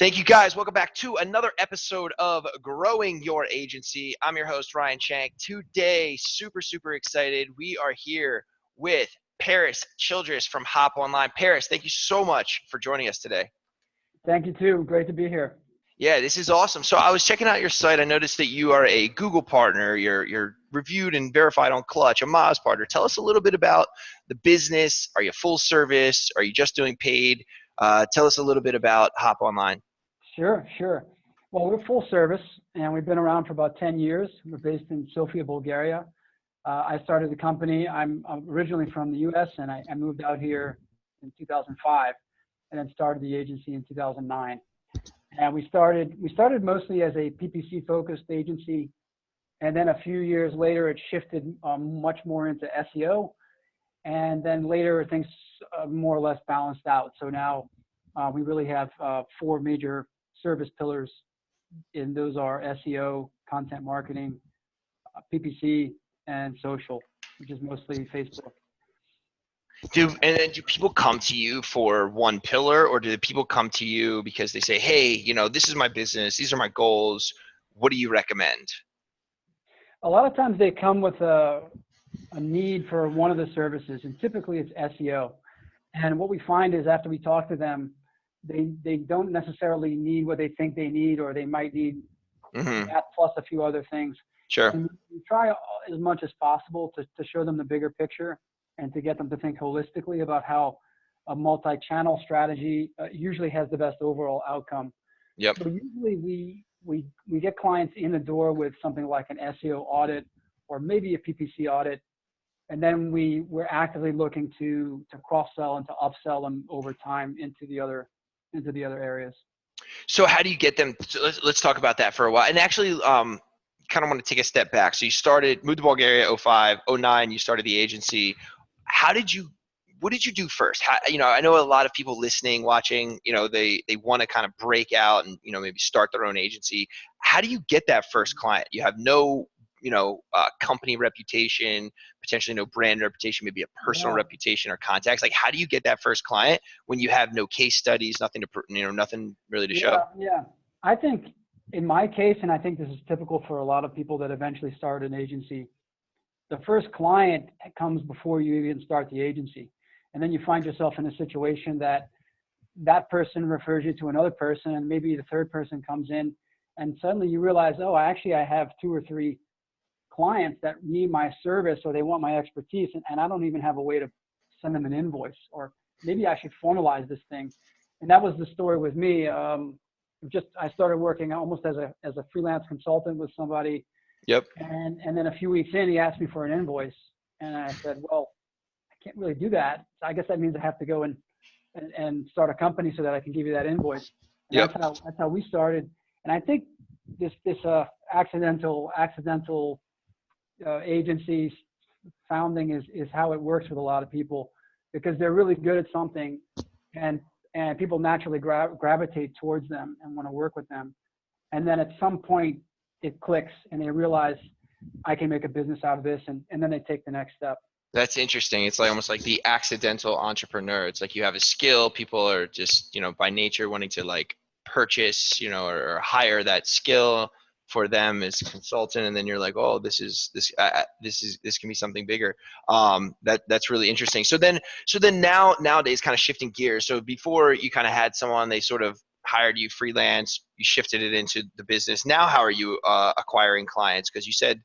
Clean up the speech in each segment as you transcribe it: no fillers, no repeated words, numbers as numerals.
Thank you guys. Welcome back to another episode of Growing Your Agency. I'm your host, Ryan Shank. Today, super excited. We are here with Paris Childress from Hop Online. Paris, thank you so much for joining us today. Thank you too. Great to be here. Yeah, this is awesome. So I was checking out your site. I noticed that you are a Google partner. You're reviewed and verified on Clutch, a Moz partner. Tell us a little bit about the business. Are you full service? Are you just doing paid? Tell us a little bit about Hop Online. Sure. Well, we're full service, and we've been around for about 10 years. We're based in Sofia, Bulgaria. I started the company. I'm originally from the U.S., and I moved out here in 2005, and then started the agency in 2009. And we started mostly as a PPC-focused agency, and then a few years later, it shifted much more into SEO, and then later things more or less balanced out. So now we really have 4 major service pillars, and those are SEO, content marketing, PPC, and social, which is mostly Facebook. Do people come to you for one pillar, or do people come to you because they say, hey, this is my business, these are my goals, what do you recommend? A lot of times they come with a need for one of the services, and typically it's SEO. And what we find is after we talk to them, they don't necessarily need what they think they need, or they might need that plus a few other things. Sure. And we try as much as possible to show them the bigger picture and to get them to think holistically about how a multi-channel strategy usually has the best overall outcome. Yep. So usually we get clients in the door with something like an SEO audit or maybe a PPC audit, and then we're actively looking to cross-sell and to upsell them over time into the other areas. So how do you get them? So let's talk about that for a while. And actually, kind of want to take a step back. So you moved to Bulgaria 05, 09, you started the agency. What did you do first? I know a lot of people listening, watching, they want to kind of break out and, maybe start their own agency. How do you get that first client? You have no, company reputation, potentially no brand reputation, maybe a personal reputation or contacts. Like, how do you get that first client when you have no case studies, nothing really to show? Yeah. I think in my case, and I think this is typical for a lot of people that eventually start an agency, the first client comes before you even start the agency. And then you find yourself in a situation that person refers you to another person, and maybe the third person comes in, and suddenly you realize, oh, I have 2 or 3 clients that need my service, or they want my expertise, and I don't even have a way to send them an invoice, or maybe I should formalize this thing. And that was the story with me. I started working almost as a freelance consultant with somebody. Yep. And then a few weeks in, he asked me for an invoice, and I said, well, I can't really do that. So I guess that means I have to go and start a company so that I can give you that invoice. Yep. That's how we started. And I think this accidental agency founding is how it works with a lot of people, because they're really good at something, and people naturally gravitate towards them and want to work with them. And then at some point it clicks and they realize I can make a business out of this, and then they take the next step. That's interesting. It's almost like the accidental entrepreneur. It's like you have a skill. People are just, by nature wanting to like purchase, or hire that skill for them as a consultant. And then you're like, oh, this can be something bigger. That's really interesting. So then nowadays, kind of shifting gears. So before you kind of had someone, they sort of hired you freelance, you shifted it into the business. Now, how are you acquiring clients? Because you said,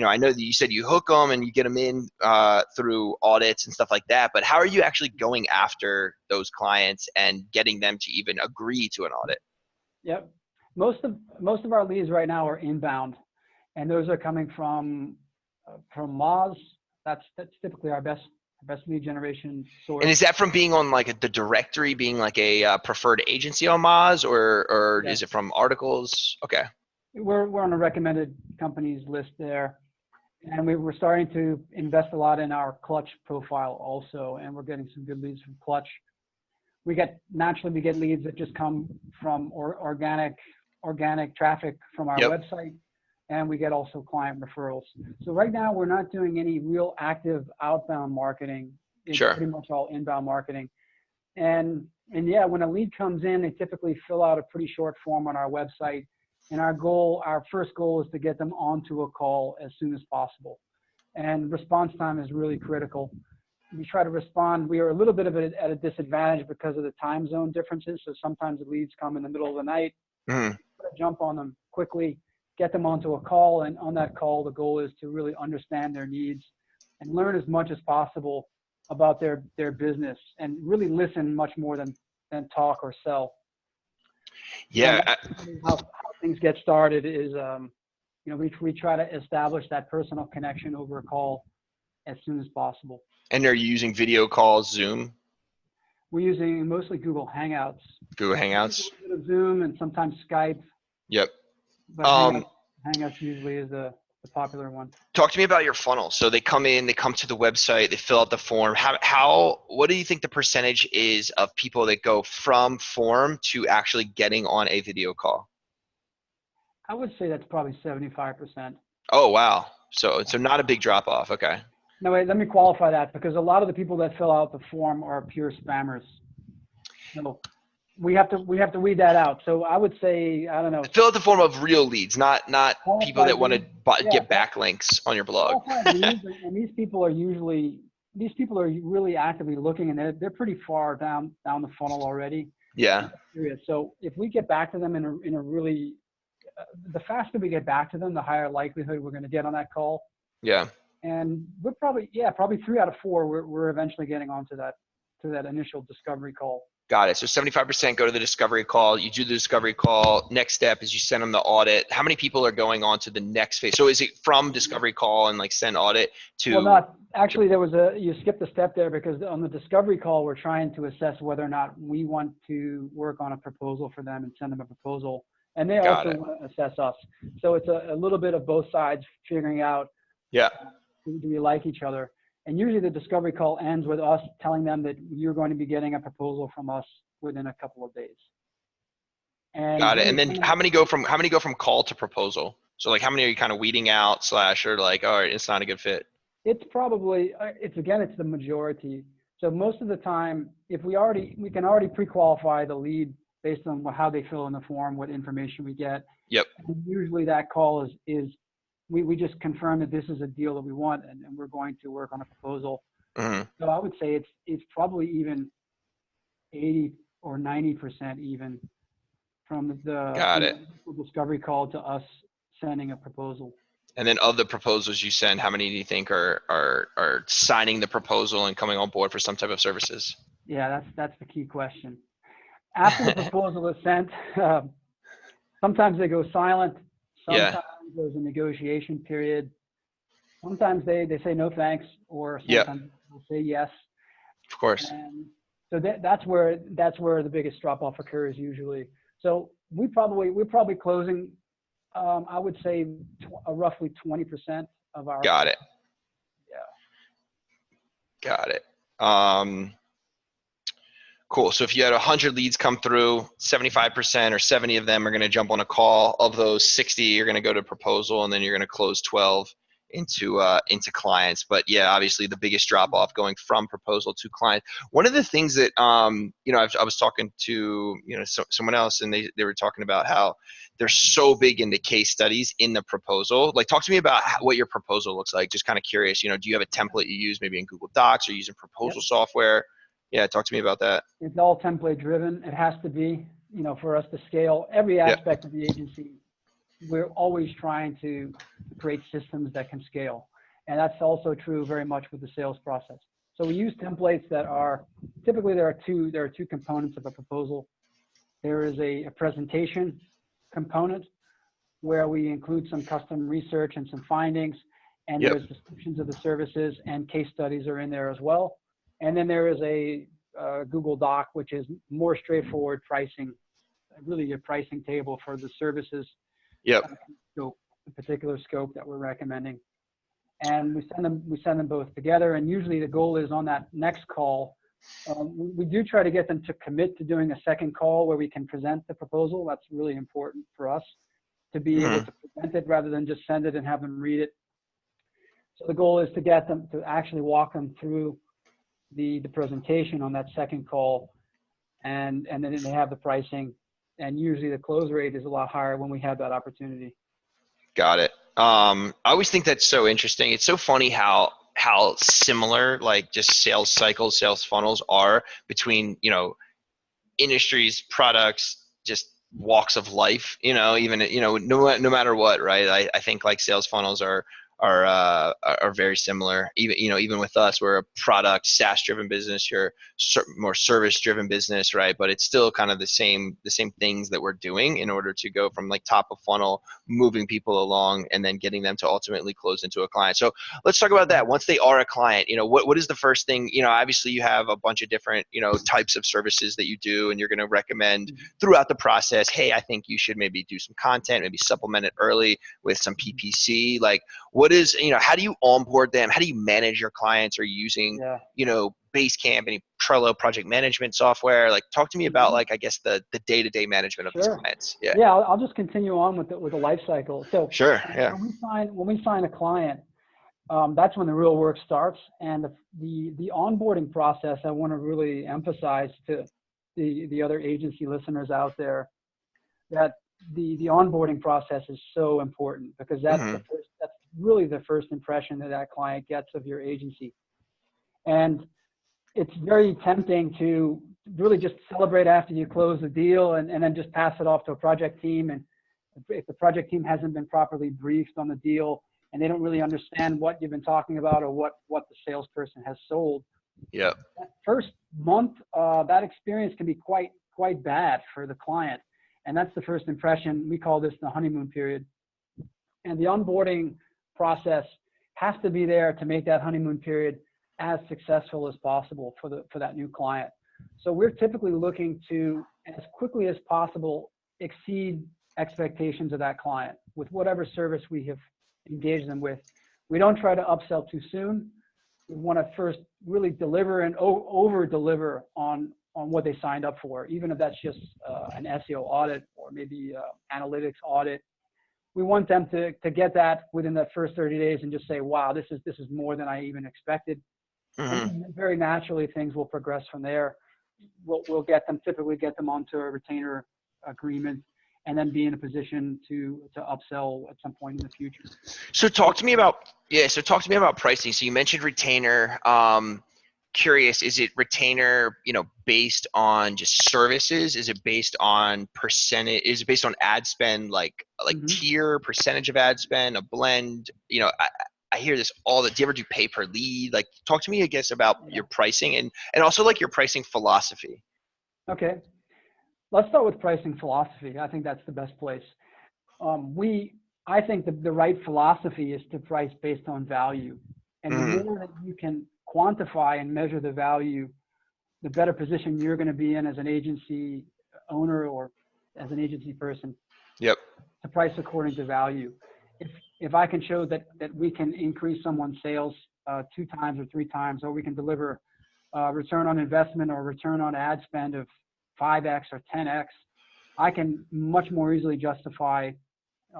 I know that you said you hook them and you get them in through audits and stuff like that, but how are you actually going after those clients and getting them to even agree to an audit? Yep. Most of our leads right now are inbound, and those are coming from Moz. That's typically our best lead generation source. And is that from being on like the directory, being like a preferred agency on Moz, or is it from articles? Okay. We're on a recommended companies list there, and we're starting to invest a lot in our Clutch profile also, and we're getting some good leads from Clutch. We get leads that just come from organic traffic from our website, and we get also client referrals. So right now we're not doing any real active outbound marketing. It's pretty much all inbound marketing. And yeah, when a lead comes in, they typically fill out a pretty short form on our website. And our first goal is to get them onto a call as soon as possible. And response time is really critical. We try to respond. We are a little bit at a disadvantage because of the time zone differences. So sometimes the leads come in the middle of the night. Jump on them quickly, get them onto a call. And on that call, the goal is to really understand their needs and learn as much as possible about their business, and really listen much more than talk or sell. Yeah. How things get started is, we try to establish that personal connection over a call as soon as possible. And are you using video calls, Zoom? We're using mostly Google Hangouts. Google Hangouts? A bit of Zoom and sometimes Skype. Yep. But Hangouts usually is the popular one. Talk to me about your funnel. So they come in, they come to the website, they fill out the form. What do you think the percentage is of people that go from form to actually getting on a video call? I would say that's probably 75%. Oh, wow. So not a big drop off. Okay. No, wait, let me qualify that, because a lot of the people that fill out the form are pure spammers. So we have to weed that out. So I would say, I don't know. Fill out the form of real leads, not people that want to get backlinks on your blog. And these people are really actively looking, and they're pretty far down the funnel already. Yeah. So if we get back to them in a really, the faster we get back to them, the higher likelihood we're going to get on that call. Yeah. And we're probably 3 out of 4. We're eventually getting onto that initial discovery call. Got it. So 75% go to the discovery call. You do the discovery call. Next step is you send them the audit. How many people are going on to the next phase? So is it from discovery call and like send audit to? Well, not actually. You skipped a step there, because on the discovery call, we're trying to assess whether or not we want to work on a proposal for them and send them a proposal. And they also want to assess us. So it's a little bit of both sides figuring out, do we like each other? And usually the discovery call ends with us telling them that you're going to be getting a proposal from us within a couple of days. And got it. And then how many go from call to proposal? So like how many are you kind of weeding out / or like, all right, it's not a good fit? It's probably, it's the majority. So most of the time, if we can already pre-qualify the lead based on how they fill in the form, what information we get. Yep. And usually that call is we just confirm that this is a deal that we want, and we're going to work on a proposal. Mm-hmm. So I would say it's probably even 80 or 90% even from the discovery call to us sending a proposal. And then of the proposals you send, how many do you think are signing the proposal and coming on board for some type of services? Yeah, that's the key question. After the proposal is sent, sometimes they go silent. Sometimes there's a negotiation period. Sometimes they say no thanks, or sometimes they'll say yes. Of course. And so that's where the biggest drop off occurs usually. So we're probably closing, I would say roughly 20% of our. Got it. Yeah. Got it. Cool. So if you had 100 leads come through, 75% or 70 of them are going to jump on a call. Of those, 60 you're going to go to proposal, and then you're going to close 12 into clients. But yeah, obviously the biggest drop off going from proposal to client. One of the things that I was talking to someone else, and they were talking about how they're so big into case studies in the proposal. Like, talk to me about what your proposal looks like. Just kind of curious. Do you have a template you use maybe in Google Docs, or using proposal software? Yeah, talk to me about that. It's all template driven. It has to be, for us to scale every aspect of the agency. We're always trying to create systems that can scale. And that's also true very much with the sales process. So we use templates that are, typically there are two components of a proposal. There is a presentation component where we include some custom research and some findings, and there's descriptions of the services, and case studies are in there as well. And then there is a Google Doc, which is more straightforward pricing, really a pricing table for the services. Scope, the particular scope that we're recommending. And we send them both together. And usually the goal is on that next call, we do try to get them to commit to doing a second call where we can present the proposal. That's really important for us, to be able to present it rather than just send it and have them read it. So the goal is to get them to actually walk them through the presentation on that second call, and then they have the pricing, and usually the close rate is a lot higher when we have that opportunity. Got it. I always think that's so interesting. It's so funny how similar like just sales cycles, sales funnels are between, you know, industries, products, just walks of life, you know, even, you know, no matter what, right? I think like sales funnels are very similar. Even, you know, even with us, we're a product SaaS driven business. You're more service driven business, right? But it's still kind of the same things that we're doing in order to go from like top of funnel, moving people along, and then getting them to ultimately close into a client. So let's talk about that. Once they are a client, you know, what is the first thing? You know, obviously you have a bunch of different, you know, types of services that you do, and you're going to recommend throughout the process, hey, I think you should maybe do some content, maybe supplement it early with some PPC. Like, what is, you know, how do you onboard them? How do you manage your clients? Are you using, you know, Basecamp, any Trello project management software? Like, talk to me about like, I guess the day-to-day management of these clients. Yeah, I'll just continue on with the life cycle. So when we sign a client, that's when the real work starts. And the onboarding process, I want to really emphasize to the other agency listeners out there that the onboarding process is so important, because that's that's really the first impression that client gets of your agency. And it's very tempting to really just celebrate after you close the deal and then just pass it off to a project team. And if the project team hasn't been properly briefed on the deal and they don't really understand what you've been talking about or what the salesperson has sold, that first month, that experience can be quite bad for the client. And that's the first impression. We call this the honeymoon period. And the onboarding process has to be there to make that honeymoon period as successful as possible for that new client. So we're typically looking to, as quickly as possible, exceed expectations of that client with whatever service we have engaged them with. We don't try to upsell too soon. We want to first really deliver and over-deliver on what they signed up for, even if that's just an SEO audit or maybe analytics audit. We want them to get that within that first 30 days and just say, wow, this is more than I even expected. And very naturally, things will progress from there. We'll typically get them onto a retainer agreement, and then be in a position to upsell at some point in the future. So talk to me about pricing. So you mentioned retainer. Curious, is it retainer, you know, based on just services? Is it based on percentage? Is it based on ad spend, like tier, percentage of ad spend, a blend? You know, I hear this all the. Do you ever do pay per lead? Like, talk to me, I guess, about your pricing and also like your pricing philosophy. Okay, let's start with pricing philosophy. I think that's the best place. I think the right philosophy is to price based on value, and the more that you can quantify and measure the value, the better position you're going to be in as an agency owner or as an agency person. To price according to value. If I can show that we can increase someone's sales 2 times or 3 times, or we can deliver return on investment or return on ad spend of 5x or 10x, I can much more easily justify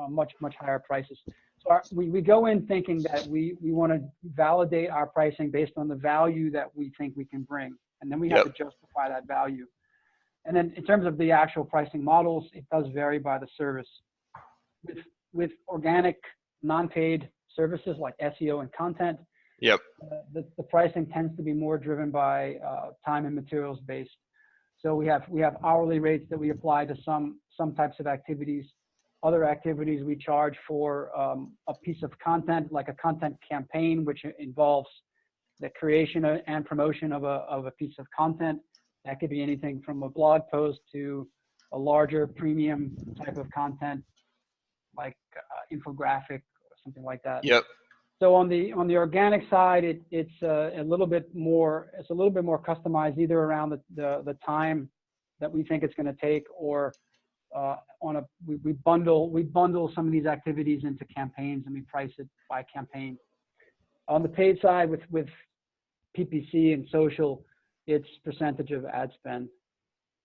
much higher prices. So we go in thinking that we want to validate our pricing based on the value that we think we can bring, and then we have to justify that value. And then in terms of the actual pricing models, it does vary by the service. With organic, non-paid services like SEO and content, the pricing tends to be more driven by time and materials based. So we have hourly rates that we apply to some types of activities. Other activities we charge for a piece of content, like a content campaign, which involves the creation and promotion of a piece of content. That could be anything from a blog post to a larger premium type of content, like infographic or something like that. So on the organic side, it's a little bit more customized, either around the time that we think it's going to take, or we bundle some of these activities into campaigns, and we price it by campaign. On the paid side, with PPC and social, it's percentage of ad spend.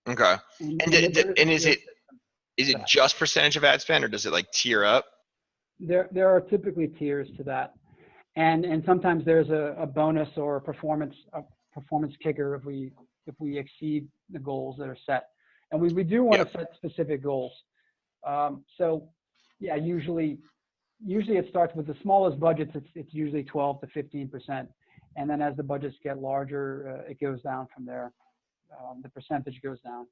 Okay. And is it just percentage of ad spend, or does it like tier up? There are typically tiers to that, and sometimes there's a bonus or a performance kicker if we exceed the goals that are set. And we do want to set specific goals. So yeah, usually it starts with the smallest budgets. It's usually 12 to 15%. And then as the budgets get larger, it goes down from there. The percentage goes down.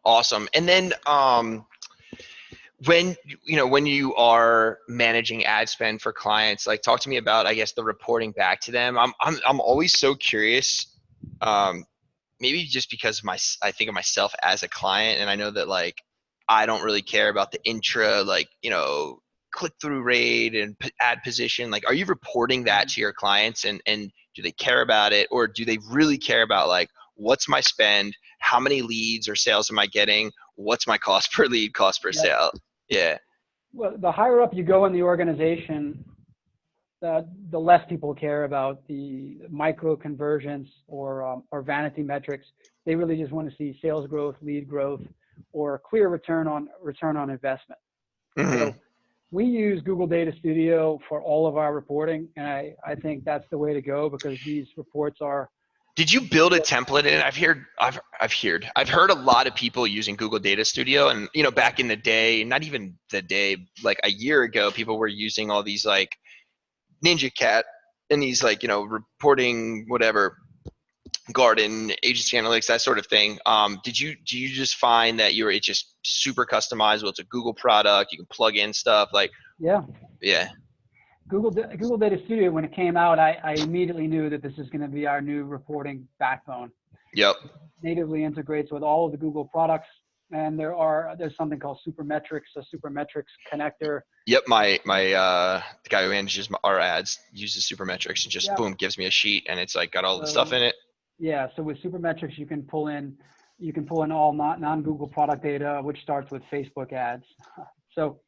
Awesome. And then when you are managing ad spend for clients, like talk to me about, I guess, the reporting back to them. I'm always so curious. Maybe just because I think of myself as a client, and I know that like I don't really care about the intra, like, click-through rate and ad position. Like, are you reporting that to your clients, and do they care about it, or do they really care about like, what's my spend, how many leads or sales am I getting, what's my cost per lead, cost per sale? Yeah. Well, the higher up you go in the organization, the less people care about the micro conversions or vanity metrics. They really just want to see sales growth, lead growth, or clear return on investment. Mm-hmm. So we use Google Data Studio for all of our reporting, and I think that's the way to go, because these reports are. Did you build a template in it? I've heard a lot of people using Google Data Studio, and back in the day, not even the day, like a year ago, people were using all these like Ninja Cat and these like reporting whatever, garden, agency analytics, that sort of thing. Do you just find that it's just super customizable? It's a Google product, you can plug in stuff like. Yeah. Google Data Studio, when it came out, I immediately knew that this is going to be our new reporting backbone. Yep. It natively integrates with all of the Google products, and there's something called Supermetrics, a Supermetrics connector. Yep, the guy who manages our ads uses Supermetrics and just boom, gives me a sheet, and it's like got all the stuff in it. Yeah, so with Supermetrics, you can pull in all non-Google product data, which starts with Facebook ads. So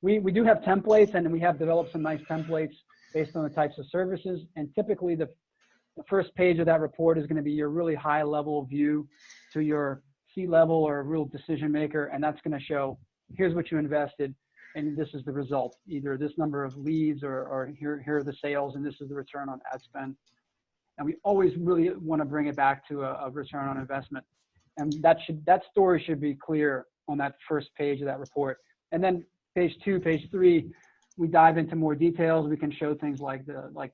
we do have templates, and we have developed some nice templates based on the types of services. And typically the first page of that report is going to be your really high level view to your C-level or real decision maker. And that's going to show, here's what you invested, and this is the result, either this number of leads or here are the sales, and this is the return on ad spend. And we always really want to bring it back to a return on investment. And that story should be clear on that first page of that report. And then page 2, page 3, we dive into more details. We can show things like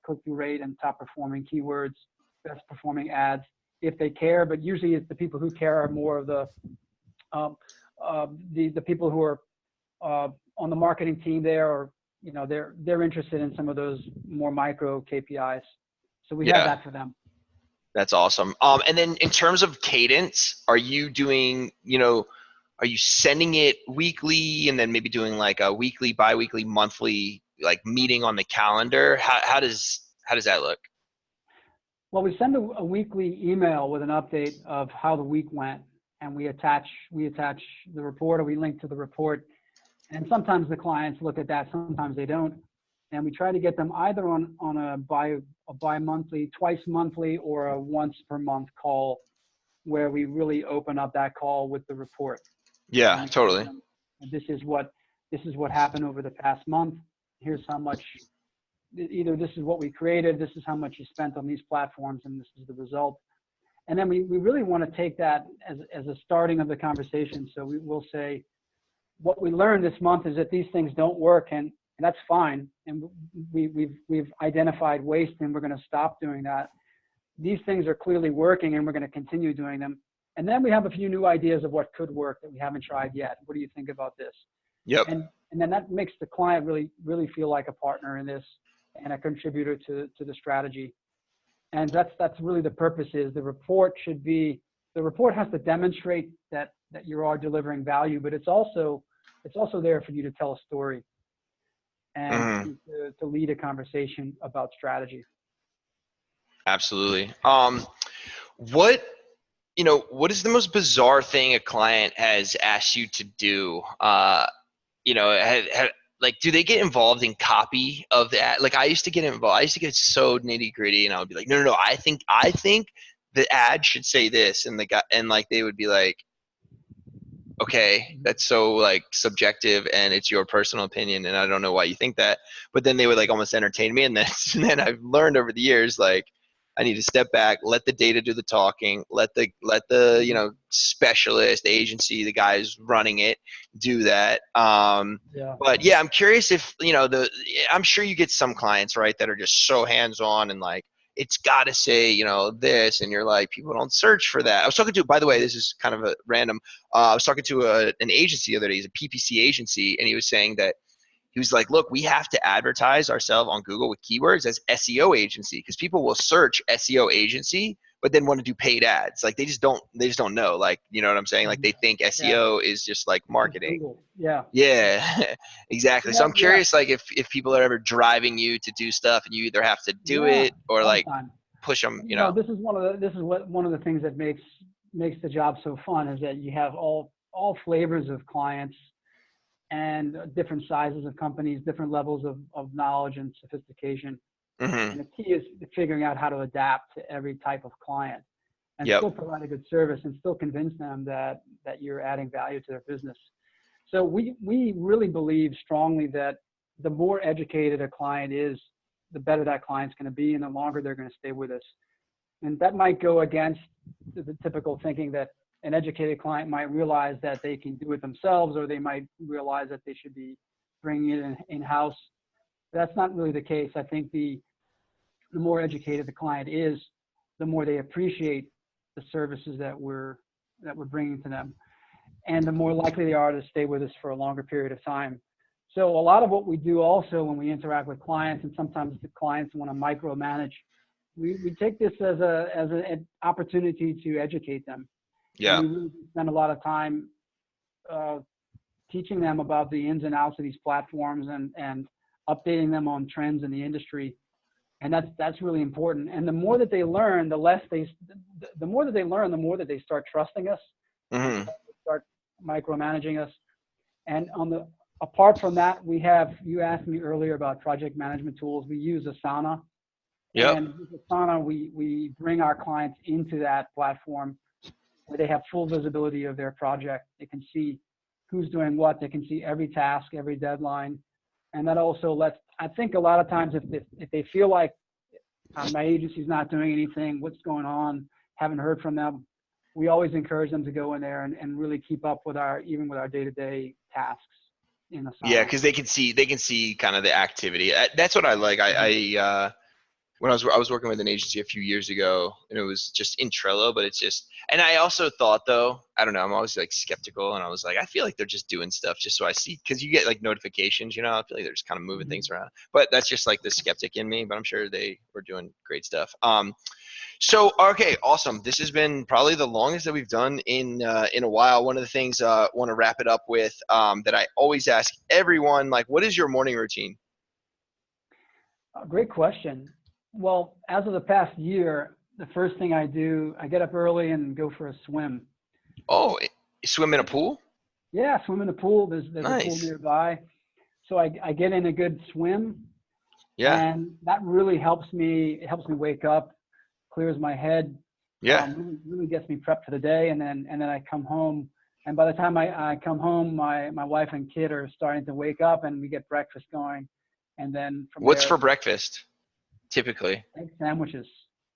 click-through rate and top performing keywords, best performing ads, if they care. But usually it's the people who care are more of the people who are on the marketing team there, or they're interested in some of those more micro KPIs. So we have that for them. That's awesome. And then in terms of cadence, are you doing, are you sending it weekly and then maybe doing like a weekly, bi-weekly, monthly like meeting on the calendar? How does that look? Well, we send a weekly email with an update of how the week went, and we attach the report, or we link to the report. And sometimes the clients look at that, sometimes they don't. And we try to get them either on a bi-monthly, twice monthly, or a once per month call, where we really open up that call with the report. Yeah, totally. This is what happened over the past month. Here's how much. Either this is what we created, this is how much you spent on these platforms, and this is the result. And then we really want to take that as a starting of the conversation. So we will say, what we learned this month is that these things don't work, and that's fine. And we've identified waste, and we're going to stop doing that. These things are clearly working, and we're going to continue doing them. And then we have a few new ideas of what could work that we haven't tried yet. What do you think about this? Yep. And then that makes the client really feel like a partner in this and a contributor to the strategy. And that's really the purpose. Is the report has to demonstrate that you are delivering value, but it's also there for you to tell a story and to lead a conversation about strategy. Absolutely. What is the most bizarre thing a client has asked you to do? Like, do they get involved in copy of that? Like, I used to get involved. I used to get so nitty gritty, and I would be like, no, I think the ad should say this, and like they would be like, okay, that's so like subjective, and it's your personal opinion, and I don't know why you think that. But then they would like almost entertain me, and then I've learned over the years, like, I need to step back, let the data do the talking, let the you know, specialist agency, the guys running it, do that. Yeah. But yeah, I'm curious if, you know, I'm sure you get some clients, right, that are just so hands-on and like, it's got to say, you know, this, and you're like, people don't search for that. I was talking to, by the way, this is kind of a random, I was talking to an agency the other day. He's a PPC agency, and he was saying that he was like, look, we have to advertise ourselves on Google with keywords as SEO agency, because people will search SEO agency, but then want to do paid ads. Like they just don't know. Like, you know what I'm saying? Like they think Yeah. SEO is just like Just marketing. Google. Yeah. Yeah, exactly. So Yeah. I'm Yeah. curious, like if people are ever driving you to do stuff and you either have to do Yeah. it or All the like time. push them, you You know, know? this is one of the things that makes the job so fun is that you have all flavors of clients and different sizes of companies, different levels of knowledge and sophistication. Hmm. And the key is figuring out how to adapt to every type of client and Yep. still provide a good service and still convince them that you're adding value to their business. So we really believe strongly that the more educated a client is, the better that client's going to be and the longer they're going to stay with us. And that might go against the typical thinking that an educated client might realize that they can do it themselves, or they might realize that they should be bringing it in-house. That's not really the case. I think the more educated the client is, the more they appreciate the services that we're bringing to them, and the more likely they are to stay with us for a longer period of time. So a lot of what we do also when we interact with clients, and sometimes the clients want to micromanage, we take this as an opportunity to educate them. And Yeah. we really spend a lot of time uh, teaching them about the ins and outs of these platforms and updating them on trends in the industry. And that's really important. And the more that they learn, the more that they learn, the more that they start trusting us and Hmm. start micromanaging us. And apart from that, you asked me earlier about project management tools. We use Asana. Yep. And with Asana, we bring our clients into that platform where they have full visibility of their project. They can see who's doing what. They can see every task, every deadline. And that also lets, I think a lot of times if they feel like my agency's not doing anything, what's going on, haven't heard from them, we always encourage them to go in there and really keep up with even with our day-to-day tasks in Yeah, Asana. because they can see kind of the activity. That's what I like. When I was working with an agency a few years ago, and it was just in Trello, but it's just, and I also thought though, I don't know, I'm always like skeptical, and I was like, I feel like they're just doing stuff just so I see, because you get like notifications, you know, I feel like they're just kind of moving things around. But that's just like the skeptic in me, but I'm sure they were doing great stuff. So okay, awesome. This has been probably the longest that we've done in a while. One of the things I want to wrap it up with that I always ask everyone, like, what is your morning routine? Great question. Well, as of the past year, the first thing I do, I get up early and go for a swim. Oh, you swim in a pool? Yeah, swim in the pool. There's a pool Nice. nearby. So I get in a good swim, Yeah. and that really helps me. It helps me wake up, clears my head, Yeah. really gets me prepped for the day. And then I come home, and by the time I come home, my wife and kid are starting to wake up, and we get breakfast going. And then from What's there, for breakfast typically? egg sandwiches.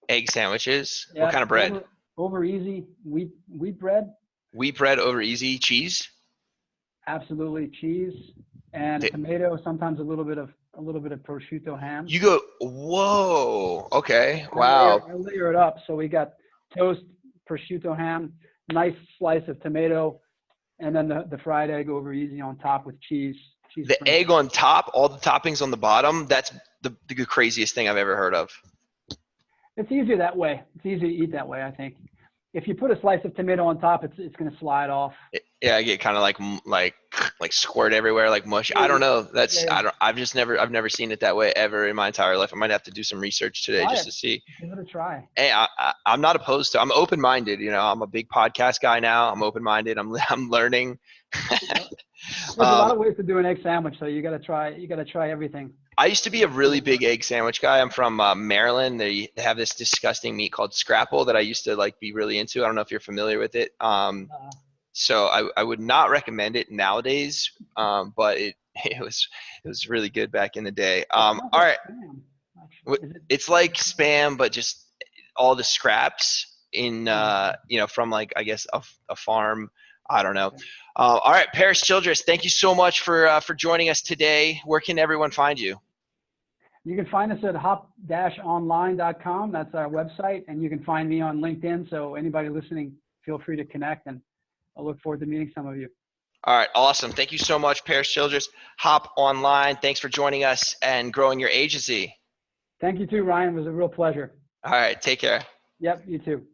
Egg sandwiches. What Yeah, kind of bread? over easy wheat bread. Wheat bread over easy. Cheese? Absolutely, cheese and Th- tomato. Sometimes a little bit of prosciutto ham. You go, whoa. Okay. I Wow. layer it up. So we got toast, prosciutto ham, nice slice of tomato, and then the fried egg over easy on top with cheese The sprinkles. egg on top, all the toppings on the bottom. That's the craziest thing I've ever heard of. It's easier that way. It's easier to eat that way, I think. If you put a slice of tomato on top, it's going to slide off. Yeah, I get kind of like squirt everywhere, like mush. I Yeah, don't know. yeah, That's yeah. I don't. I've never seen it that way ever in my entire life. I might have to do some research today Try just it. to see. Give it a try. Hey, I'm not opposed to. I'm open minded. You know, I'm a big podcast guy now. I'm open minded. I'm learning. Yep. There's a lot um, of ways to do an egg sandwich, so you got to try. You got to try everything. I used to be a really big egg sandwich guy. I'm from Maryland. They have this disgusting meat called scrapple that I used to like be really into. I don't know if you're familiar with it. Uh, So I would not recommend it nowadays, but it was really good back in the day. it All sounds like right, spam, actually. Is it? it's like spam, but just all the scraps in, you know, from like, I guess a farm. I don't know. All right, Paris Childress, thank you so much for joining us today. Where can everyone find you? You can find us at hop-online.com. That's our website. And you can find me on LinkedIn. So anybody listening, feel free to connect, and I look forward to meeting some of you. All right, awesome. Thank you so much, Paris Childress. Hop Online. Thanks for joining us and growing your agency. Thank you too, Ryan. It was a real pleasure. All right, take care. Yep, you too.